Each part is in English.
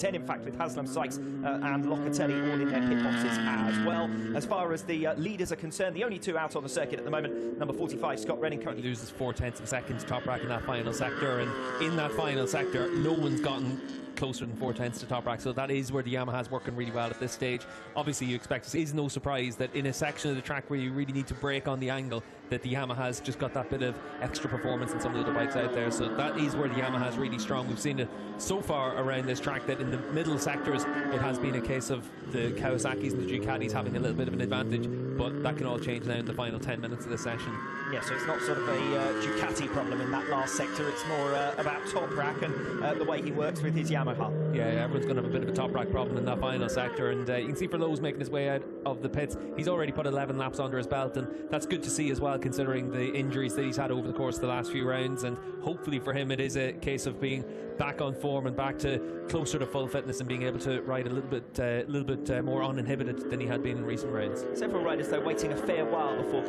10, in fact, with Haslam, Sykes and Locatelli all in their pit boxes as well. As far as the leaders are concerned, the only two out on the circuit at the moment, number 45, Scott Redding, currently loses 0.4 of a second to Top Rack in that final sector, and in that final sector, no one's gotten closer than 0.4 to Top Rack, so that is where the Yamaha's working really well at this stage. Obviously, you expect to see, it's no surprise that in a section of the track where you really need to brake on the angle, that the Yamaha's just got that bit of extra performance in some of the other bikes out there, so that is where the Yamaha's really strong. We've seen it so far around this track that in the middle sectors it has been a case of the Kawasaki's and the Ducatis having a little bit of an advantage, but that can all change now in the final 10 minutes of the session. Yeah, so it's not sort of a Ducati problem in that last sector, it's more about Top Rack and the way he works with his Yamaha. Yeah, everyone's going to have a bit of a Top Rack problem in that final sector, and you can see Verlo's making his way out of the pits. He's already put 11 laps under his belt, and that's good to see as well, considering the injuries that he's had over the course of the last few rounds. And hopefully for him it is a case of being back on form and back to closer to full fitness and being able to ride a little bit more uninhibited than he had been in recent rounds. Several riders though waiting a fair while before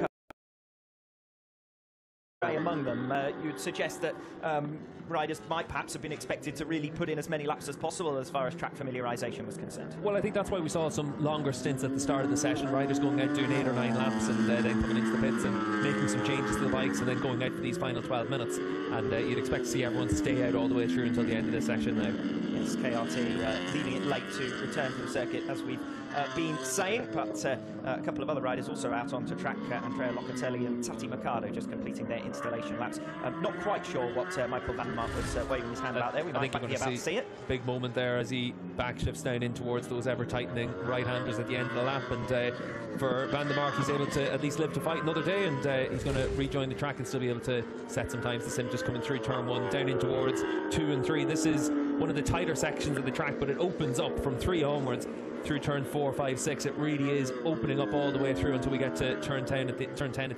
among them. You'd suggest that riders might perhaps have been expected to really put in as many laps as possible as far as track familiarisation was concerned. Well, I think that's why we saw some longer stints at the start of the session, riders going out doing 8 or 9 laps and then coming into the pits and making some changes to the bikes and then going out for these final 12 minutes. And you'd expect to see everyone stay out all the way through until the end of this session now. Yes, KRT leaving it late to return to the circuit, as we've been saying, but a couple of other riders also out onto track, Andrea Locatelli and Tati Mercado just completing their installation laps. Not quite sure what Michael Van der Mark was waving his hand about there. We might be about to see it. Big moment there as he backshifts down in towards those ever-tightening right-handers at the end of the lap, and for Van der Mark, he's able to at least live to fight another day, and he's going to rejoin the track and still be able to set some times. To sim just coming through turn 1 down in towards 2 and 3. This is one of the tighter sections of the track, but it opens up from 3 onwards through turn 4, 5, 6. It really is opening up all the way through until we get to turn 10 at the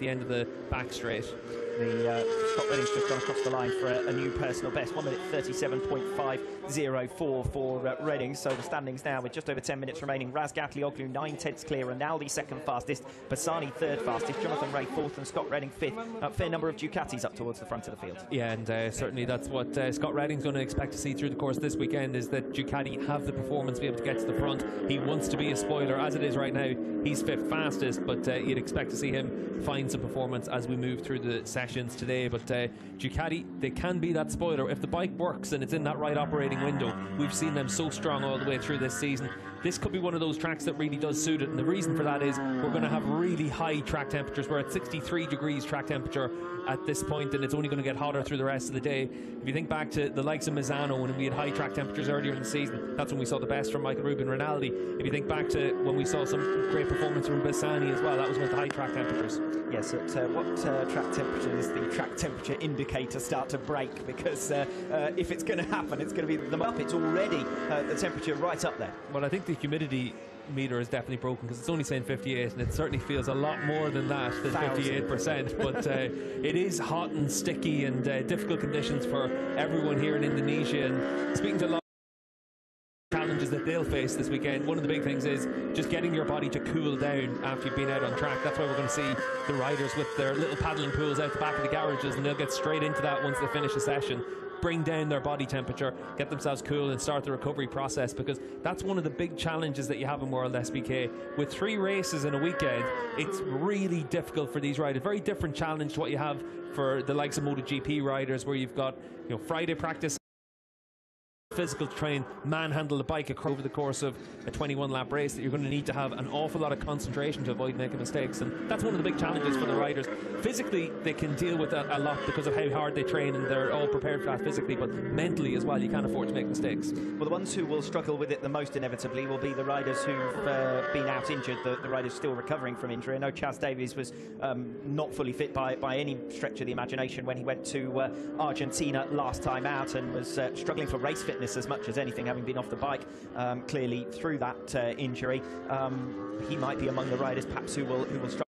end of the back straight. Scott Redding's just gone across the line for a new personal best, 1 minute 37.504 for Redding. So the standings now with just over 10 minutes remaining. Razgatlioglu 9/10 clear, Rinaldi second fastest, Bassani third fastest, Jonathan Ray fourth, and Scott Redding fifth. A fair number of Ducatis up towards the front of the field. Yeah, and certainly that's what Scott Redding's going to expect to see through the course this weekend, is that Ducati have the performance to be able to get to the front. He wants to be a spoiler. As it is right now, he's fifth fastest, but you'd expect to see him find some performance as we move through the sessions today. But Ducati, they can be that spoiler if the bike works and it's in that right operating window. We've seen them so strong all the way through this season. This could be one of those tracks that really does suit it, and the reason for that is we're going to have really high track temperatures. We're at 63 degrees track temperature at this point, and it's only going to get hotter through the rest of the day. If you think back to the likes of Misano, when we had high track temperatures earlier in the season, that's when we saw the best from Michael Rubin Rinaldi. If you think back to when we saw some great performance from Bassani as well, that was with the high track temperatures. Yes, at what track temperature does the track temperature indicator start to break? Because if it's going to happen, it's going to be the up. It's already the temperature right up there. Well, I think the humidity meter is definitely broken, because it's only saying 58, and it certainly feels a lot more than that, than 58%. But it is hot and sticky and difficult conditions for everyone here in Indonesia. And speaking to a lot of challenges that they'll face this weekend, one of the big things is just getting your body to cool down after you've been out on track. That's why we're going to see the riders with their little paddling pools out the back of the garages, and they'll get straight into that once they finish the session. Bring down their body temperature, get themselves cool, and start the recovery process, because that's one of the big challenges that you have in World SBK. With 3 races in a weekend, it's really difficult for these riders. Very different challenge to what you have for the likes of MotoGP riders, where you've got, you know, Friday practice, physical to try and manhandle the bike over the course of a 21-lap race, that you're going to need to have an awful lot of concentration to avoid making mistakes, and that's one of the big challenges for the riders. Physically, they can deal with that a lot because of how hard they train, and they're all prepared for that physically, but mentally as well, you can't afford to make mistakes. Well, the ones who will struggle with it the most inevitably will be the riders who've been out injured, the riders still recovering from injury. I know Chaz Davies was not fully fit by any stretch of the imagination when he went to Argentina last time out, and was struggling for race fitness as much as anything, having been off the bike clearly through that injury. He might be among the riders perhaps who will struggle.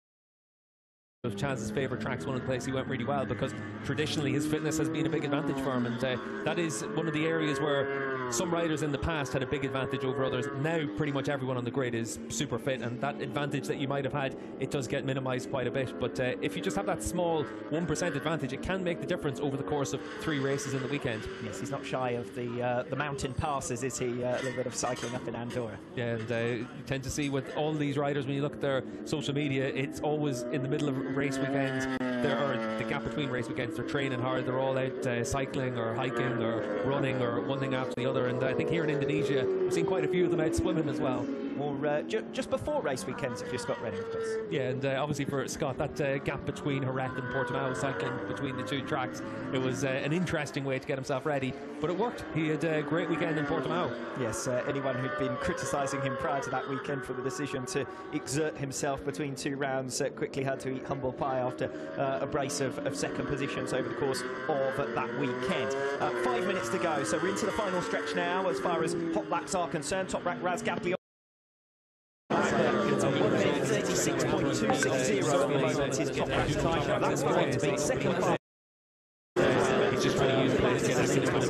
Of Chaz's favourite tracks, one of the places he went really well, because traditionally his fitness has been a big advantage for him, and that is one of the areas where some riders in the past had a big advantage over others. Now pretty much everyone on the grid is super fit, and that advantage that you might have had, it does get minimised quite a bit. But if you just have that small 1% advantage, it can make the difference over the course of 3 races in the weekend. Yes, he's not shy of the mountain passes, is he? A little bit of cycling up in Andorra. Yeah, and you tend to see with all these riders, when you look at their social media, it's always in the middle of race weekends. The gap between race weekends, they're training hard, they're all out cycling or hiking or running or one thing after the other. And I think here in Indonesia, we've seen quite a few of them out swimming as well. Or just before race weekends, if you're Scott Redding, of course. Yeah, and obviously for Scott, that gap between Jerez and Portimao, cycling between the 2 tracks, it was an interesting way to get himself ready, but it worked. He had a great weekend in Portimao. Yes, anyone who'd been criticising him prior to that weekend for the decision to exert himself between 2 rounds quickly had to eat humble pie after a brace of second positions over the course of that weekend. 5 minutes to go, so we're into the final stretch now as far as hot laps are concerned. Top rack Wsbk 36.260 at the moment is top rack time. That's going to be second part. He's just trying to use the place to get us into the